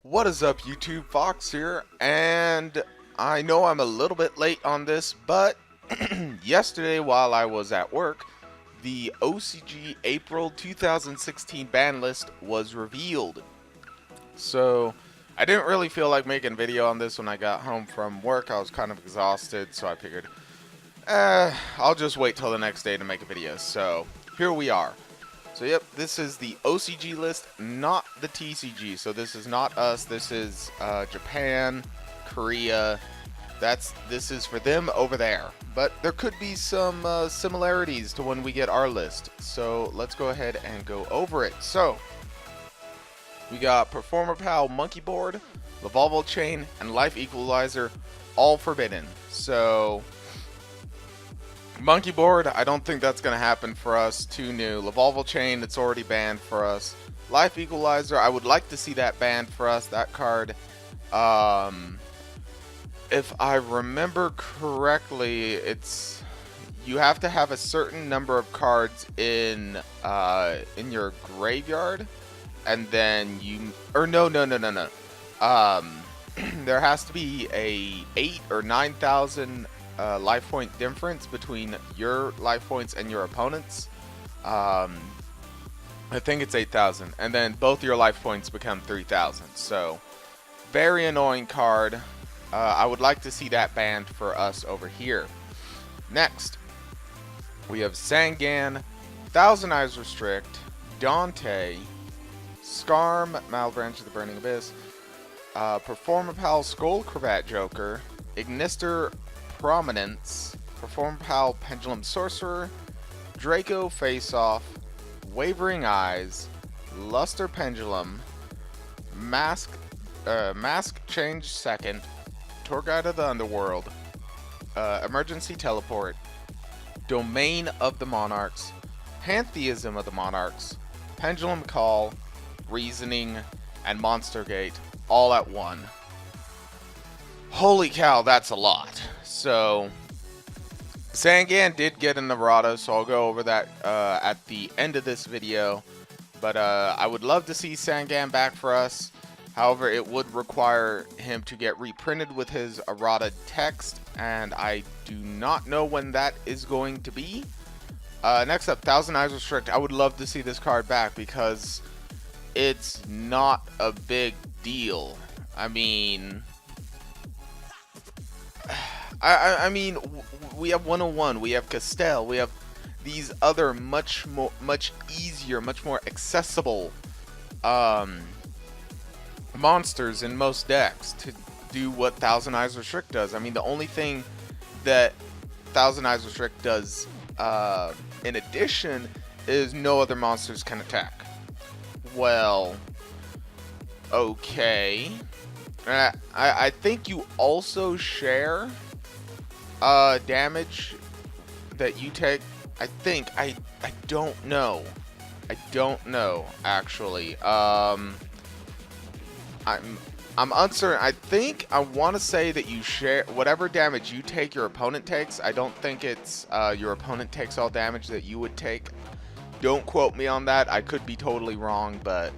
What is up, YouTube? Fox here, and I know I'm a little bit late on this, but yesterday while I was at work, the OCG April 2016 ban list was revealed. So I didn't really feel like making a video on this when I got home from work. I was kind of exhausted, so I figured, I'll just wait till the next day to make a video. So here we are. So yep, this is the OCG list, not the TCG. So this is not us. This is Japan, Korea. This is for them over there. But there could be some similarities to when we get our list. So let's go ahead and go over it. So we got Performer Pal, Monkey Board, Lavolvo Chain, and Life Equalizer, all forbidden. So Monkey Board, I don't think that's going to happen for us. Too new. Lavolvo Chain, it's already banned for us. Life Equalizer, I would like to see that banned for us, that card. If I remember correctly, you have to have a certain number of cards in your graveyard, and then no. There has to be a 8 or 9,000 life point difference between your life points and your opponent's. I think it's 8,000, and then both your life points become 3,000. So very annoying card. I would like to see that banned for us over here. Next, we have Sangan, Thousand Eyes Restrict, Dante, Skarm, Malbranch of the Burning Abyss, Performer Pal, Skull Cravat Joker, Ignister Prominence, Perform Pal, Pendulum Sorcerer, Draco Face Off, Wavering Eyes, Luster Pendulum, Mask Change Second, Tour Guide of the Underworld, Emergency Teleport, Domain of the Monarchs, Pantheism of the Monarchs, Pendulum Call, Reasoning, and Monster Gate, all at one. Holy cow, that's a lot. So Sangan did get an errata, so I'll go over that at the end of this video. But I would love to see Sangan back for us. However, it would require him to get reprinted with his errata text, and I do not know when that is going to be. Next up, Thousand Eyes Restrict. I would love to see this card back because it's not a big deal. I mean, we have 101, we have Castell, we have these other much easier, much more accessible monsters in most decks to do what Thousand Eyes Restrict does. I mean, the only thing that Thousand Eyes Restrict does in addition is no other monsters can attack. Well, okay. I think you also share damage that you take. I think I don't know. I don't know actually. I'm uncertain. I think I want to say that you share whatever damage you take, your opponent takes. I don't think it's your opponent takes all damage that you would take. Don't quote me on that. I could be totally wrong, but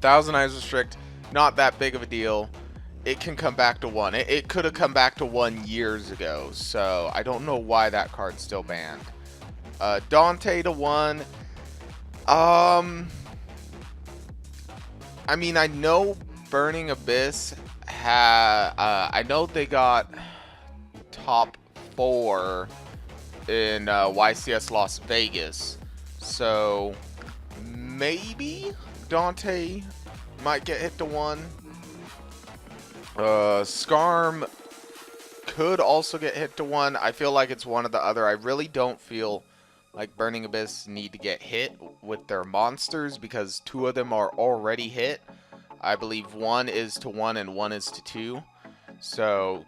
Thousand Eyes Restrict, not that big of a deal. It can come back to one. It could have come back to 1 years ago, so I don't know why that card's still banned. Dante to 1. I mean, I know Burning Abyss I know they got top 4 in YCS Las Vegas, so maybe Dante might get hit to 1. Skarm could also get hit to 1. I feel like it's one or the other. I really don't feel like Burning Abyss need to get hit with their monsters because 2 of them are already hit. I believe 1 is to 1 and 1 is to 2. So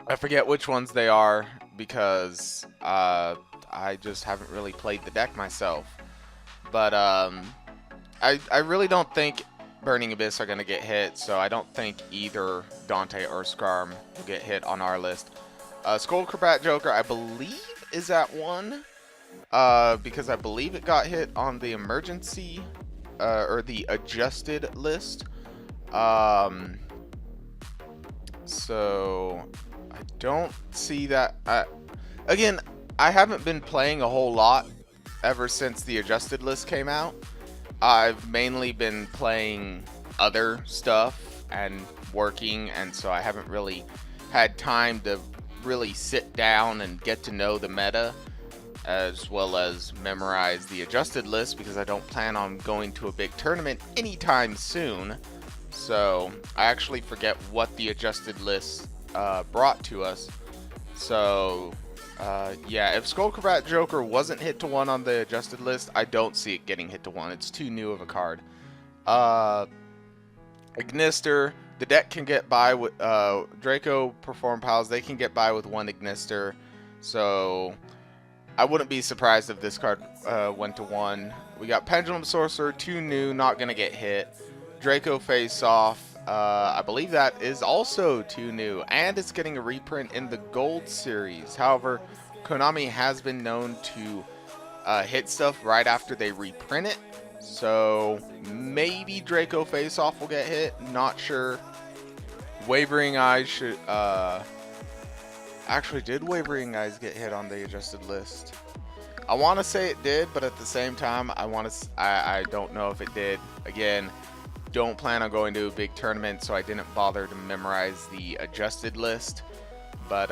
I forget which ones they are because I just haven't really played the deck myself. But I really don't think Burning Abyss are going to get hit, so I don't think either Dante or Skarm will get hit on our list. Skull Cravat Joker, I believe, is at 1, because I believe it got hit on the emergency or the adjusted list. Um, so I don't see that. Again, I haven't been playing a whole lot ever since the adjusted list came out. I've mainly been playing other stuff and working, and so I haven't really had time to really sit down and get to know the meta as well as memorize the adjusted list, because I don't plan on going to a big tournament anytime soon. So I actually forget what the adjusted list brought to us. So yeah, if Skullcrabat Joker wasn't hit to 1 on the adjusted list, I don't see it getting hit to 1. It's too new of a card. Ignister, the deck can get by with Draco Perform Pals. They can get by with 1 Ignister. So I wouldn't be surprised if this card went to 1. We got Pendulum Sorcerer, 2 new, not going to get hit. Draco Face Off, I believe that is also 2 new, and it's getting a reprint in the Gold series. However, Konami has been known to hit stuff right after they reprint it, so maybe Draco Face Off will get hit, not sure. Wavering Eyes should... Actually, did Wavering Eyes get hit on the adjusted list? I want to say it did, but at the same time, I don't know if it did. Again, don't plan on going to a big tournament, so I didn't bother to memorize the adjusted list. But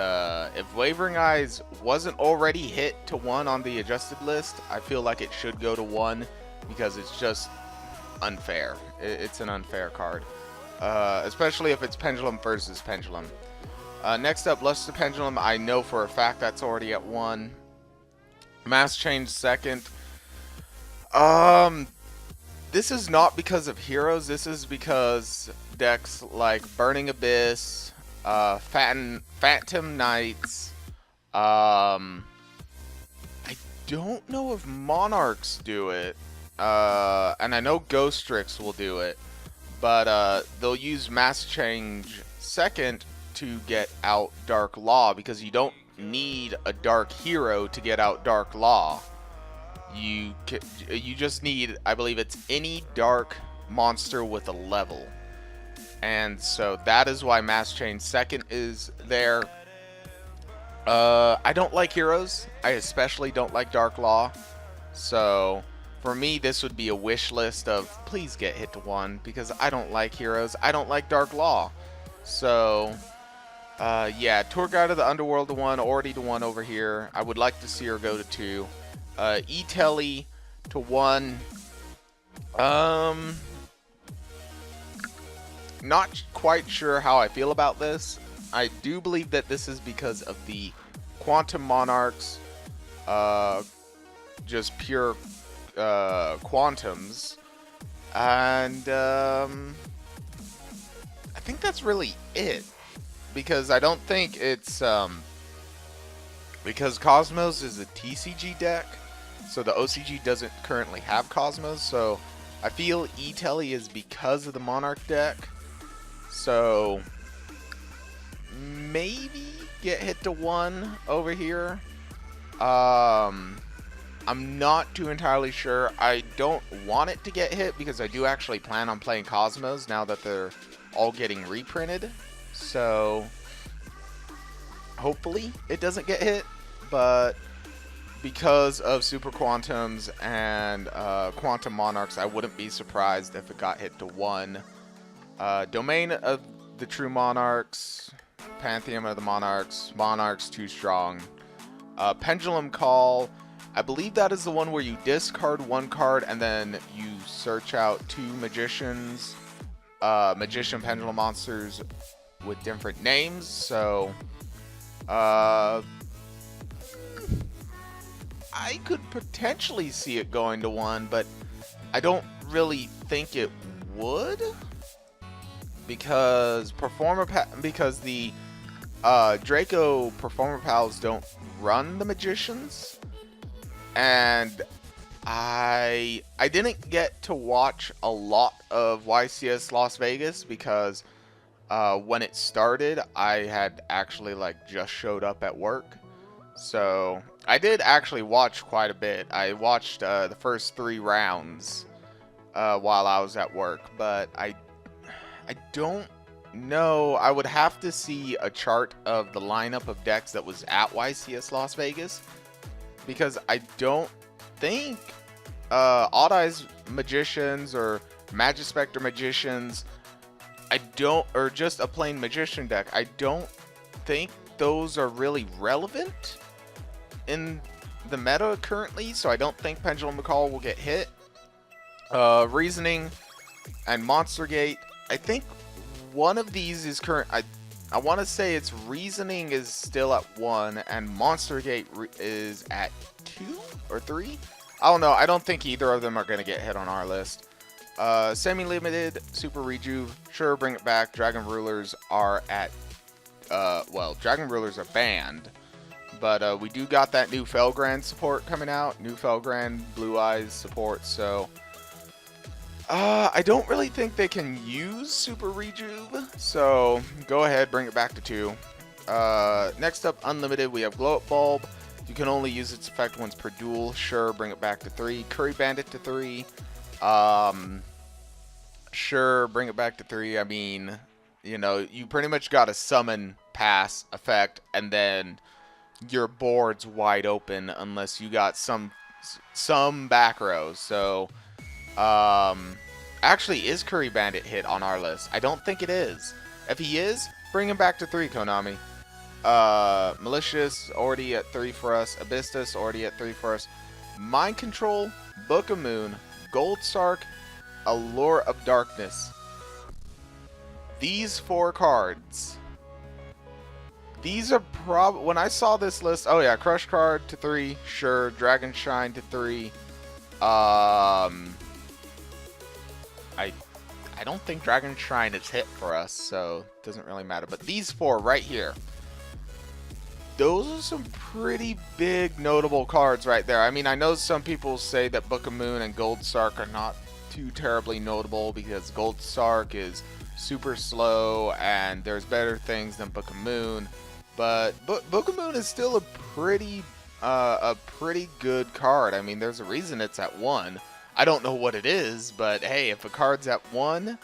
if Wavering Eyes wasn't already hit to 1 on the adjusted list, I feel like it should go to 1 because it's just unfair. It's an unfair card, especially if it's Pendulum versus Pendulum. Next up, Luster Pendulum. I know for a fact that's already at 1. Mass Change second. This is not because of heroes. This is because decks like Burning Abyss, Phantom Knights. I don't know if Monarchs do it, and I know Ghost Strix will do it, but they'll use Mass Change second to get out Dark Law, because you don't need a dark hero to get out Dark Law. You just need, I believe it's any dark monster with a level. And so that is why Mass Change second is there. I don't like heroes. I especially don't like Dark Law. So for me, this would be a wish list of please get hit to 1, because I don't like heroes. I don't like Dark Law. So yeah, Tour Guide of the Underworld to 1, already to 1 over here. I would like to see her go to 2. E-Telly to 1. Not quite sure how I feel about this. I do believe that this is because of the Quantum Monarchs, just pure quantums, and I think that's really it, because I don't think it's because Cosmos is a TCG deck, so the OCG doesn't currently have Cosmos, so I feel E-Telly is because of the Monarch deck. So maybe get hit to 1 over here. I'm not too entirely sure. I don't want it to get hit because I do actually plan on playing Cosmos now that they're all getting reprinted. So hopefully it doesn't get hit, but because of Super Quantums and Quantum Monarchs, I wouldn't be surprised if it got hit to 1. Domain of the True Monarchs, Pantheon of the Monarchs, Monarchs too strong. Pendulum Call, I believe that is the one where you discard 1 card and then you search out 2 magicians, magician pendulum monsters with different names. So I could potentially see it going to 1, but I don't really think it would, because the Draco Performer Pals don't run the magicians, and I didn't get to watch a lot of YCS Las Vegas because when it started I had actually just showed up at work. So I did actually watch quite a bit. I watched the first 3 rounds while I was at work, but I I don't know. I would have to see a chart of the lineup of decks that was at YCS Las Vegas, because I don't think Odd Eyes Magicians or Magispector Magicians, or just a plain Magician deck, I don't think those are really relevant in the meta currently, so I don't think Pendulum Recall will get hit. Reasoning and Monster Gate, I think one of these is current. I want to say it's Reasoning is still at 1 and Monster Gate is at 2 or 3. I don't know. I don't think either of them are going to get hit on our list. Semi-limited, Super Rejuve, sure, bring it back. Dragon Rulers are at, well, Dragon Rulers are banned. But we do got that new Felgrand support coming out. New Felgrand Blue Eyes support, so I don't really think they can use Super Rejuve, so go ahead, bring it back to 2. Next up, Unlimited, we have Glow Up Bulb. You can only use its effect once per duel. Sure, bring it back to 3. Curry Bandit to 3. Sure, bring it back to 3. I mean, you know, you pretty much got a summon pass effect, and then your board's wide open unless you got some back rows. So, actually, is Curry Bandit hit on our list? I don't think it is. If he is, bring him back to 3, Konami. Malicious, already at 3 for us. Abystus, already at 3 for us. Mind Control, Book of Moon, Gold Sark, Allure of Darkness. These 4 cards. These are when I saw this list, oh yeah, Crush Card to 3, sure. Dragon Shine to 3. I don't think Dragon Shrine is hit for us, so it doesn't really matter. But these 4 right here, those are some pretty big notable cards right there. I mean, I know some people say that Book of Moon and Gold Sark are not too terribly notable because Gold Sark is super slow and there's better things than Book of Moon. But Book of Moon is still a pretty good card. I mean, there's a reason it's at 1. I don't know what it is, but hey, if a card's at 1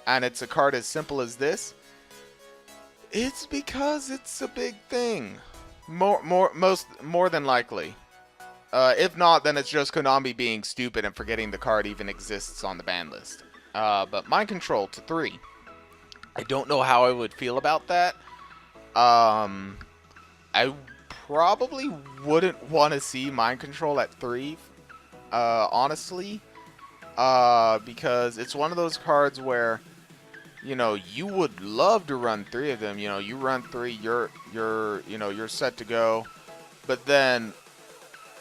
and it's a card as simple as this, it's because it's a big thing. More than likely. If not, then it's just Konami being stupid and forgetting the card even exists on the ban list. But Mind Control to 3. I don't know how I would feel about that. I probably wouldn't want to see Mind Control at 3. Honestly, because it's one of those cards where, you know, you would love to run 3 of them. You know, you run 3, you're set to go. But then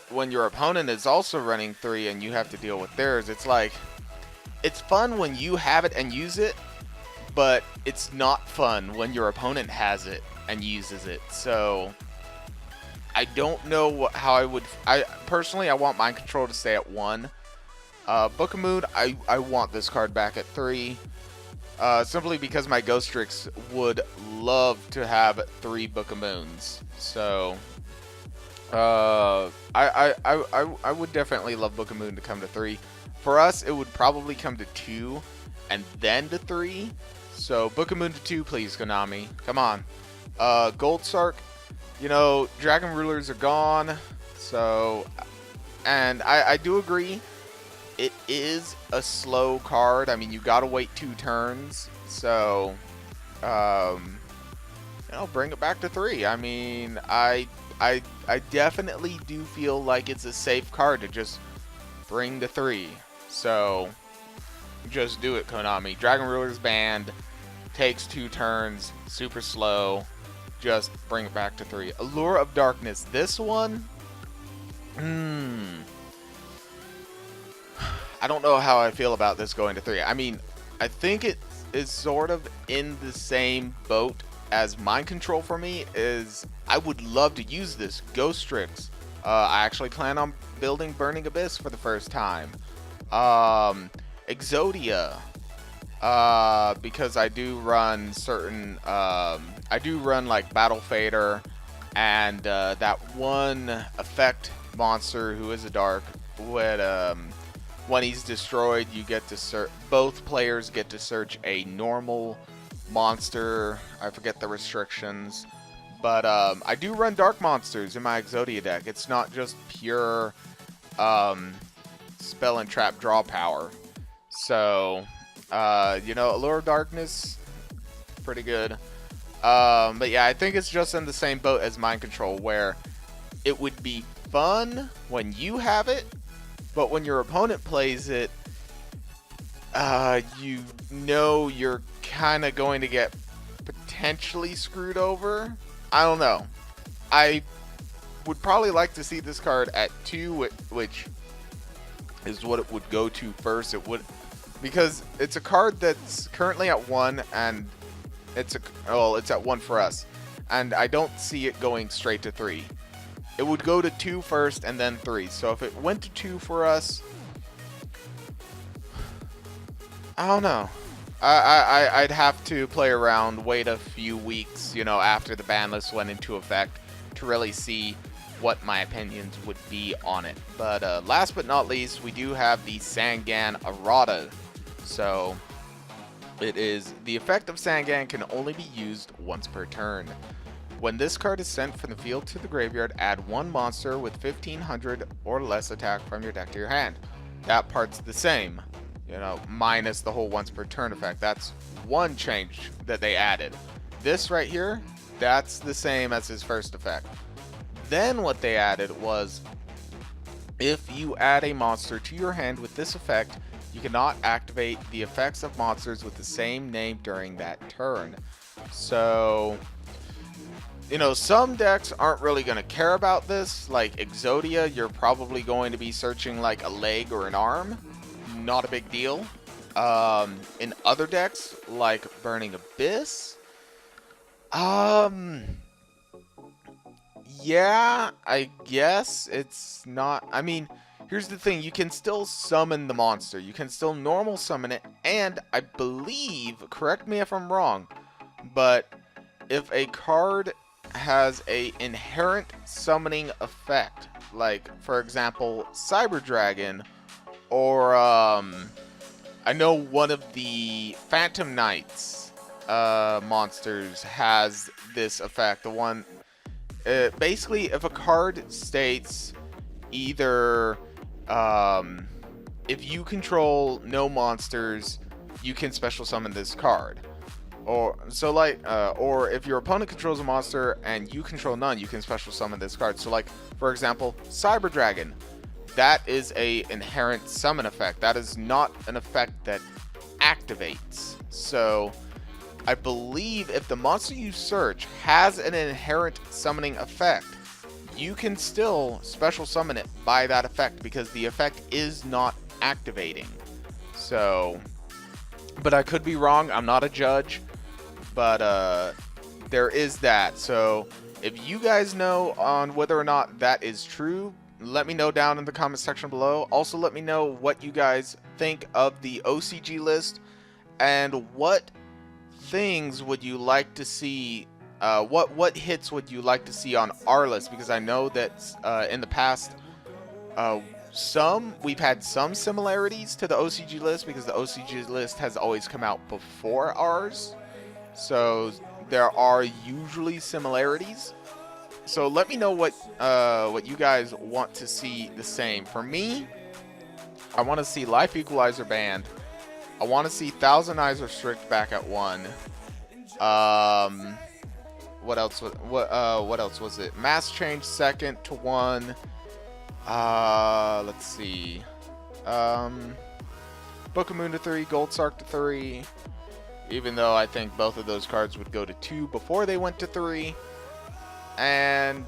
when your opponent is also running 3 and you have to deal with theirs, it's like, it's fun when you have it and use it, but it's not fun when your opponent has it and uses it. So I don't know how I would. Personally, I want Mind Control to stay at 1. Book of Moon, I want this card back at 3. Simply because my Ghostrix would love to have 3 Book of Moons. So I would definitely love Book of Moon to come to 3. For us, it would probably come to 2 and then to 3. So Book of Moon to 2, please, Konami. Come on. Gold Sark. You know, Dragon Rulers are gone, so, and I do agree, it is a slow card. I mean, you gotta wait 2 turns, so, you know, bring it back to 3. I mean, I definitely do feel like it's a safe card to just bring to 3, so, just do it, Konami. Dragon Rulers banned, takes 2 turns, super slow. Just bring it back to 3. Allure of Darkness. This one, I don't know how I feel about this going to 3. I mean, I think it is sort of in the same boat as Mind Control for me. Is I would love to use this Ghostrix. I actually plan on building Burning Abyss for the first time. Exodia. Because I do run certain, I do run like Battle Fader and that one effect monster who is a dark would when he's destroyed, you get to search. Both players get to search a normal monster. I forget the restrictions, but I do run dark monsters in my Exodia deck. It's not just pure spell and trap draw power. So you know, Allure of Darkness, pretty good. But yeah, I think it's just in the same boat as Mind Control, where it would be fun when you have it, but when your opponent plays it, you know you're kind of going to get potentially screwed over. I don't know. I would probably like to see this card at 2, which is what it would go to first. It would, because it's a card that's currently at 1, and it's at 1 for us, and I don't see it going straight to 3. It would go to 2 first and then 3. So if it went to 2 for us, I don't know. I'd have to play around, wait a few weeks, you know, after the ban list went into effect, to really see what my opinions would be on it. But last but not least, we do have the Sangan Errata. So it is, the effect of Sangan can only be used once per turn. When this card is sent from the field to the graveyard, add 1 monster with 1500 or less attack from your deck to your hand. That part's the same, you know, minus the whole once per turn effect. That's one change that they added. This right here, that's the same as his first effect. Then what they added was, if you add a monster to your hand with this effect, you cannot activate the effects of monsters with the same name during that turn. So, you know, some decks aren't really going to care about this. Like Exodia, you're probably going to be searching like a leg or an arm. Not a big deal. In other decks, like Burning Abyss, yeah, I guess it's not. I mean, here's the thing. You can still summon the monster. You can still normal summon it. And I believe, correct me if I'm wrong, but if a card has a inherent summoning effect, like, for example, Cyber Dragon, or, I know one of the Phantom Knights monsters has this effect. The one, basically, if a card states either, if you control no monsters, you can special summon this card. Or so like, or if your opponent controls a monster and you control none, you can special summon this card. So like, for example, Cyber Dragon, that is a inherent summon effect. That is not an effect that activates. So I believe if the monster you search has an inherent summoning effect, you can still special summon it by that effect, because the effect is not activating. So, but I could be wrong. I'm not a judge. But there is that. So if you guys know on whether or not that is true, let me know down in the comment section below. Also, let me know what you guys think of the OCG list, and what things would you like to see, what hits would you like to see on our list, because I know that in the past we've had some similarities to the OCG list, because the OCG list has always come out before ours. So there are usually similarities. So let me know what you guys want to see the same. For me, I want to see Life Equalizer banned. I want to see Thousand Eyes Restrict back at 1. What else? What else was it? Mass Change second to 1. Let's see. Book of Moon to 3. Gold Sark to 3. Even though I think both of those cards would go to 2 before they went to 3. And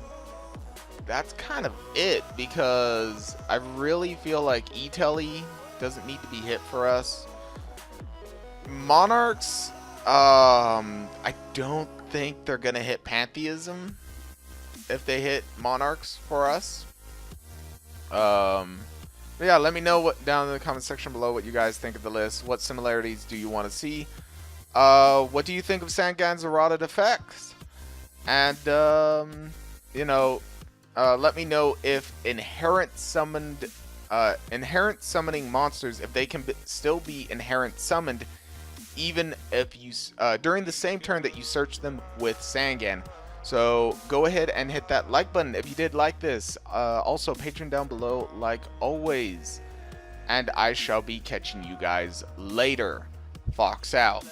that's kind of it, because I really feel like E-Telly doesn't need to be hit for us. Monarchs, I don't think they're going to hit Pantheism if they hit Monarchs for us. But yeah, let me know down in the comment section below what you guys think of the list. What similarities do you want to see? What do you think of Sangan's Errata effects? And, you know, let me know if inherent summoned inherent summoning monsters if they can still be inherent summoned, even if you during the same turn that you search them with Sangan. So go ahead and hit that like button if you did like this. Also, Patreon down below, like always. And I shall be catching you guys later. Fox out.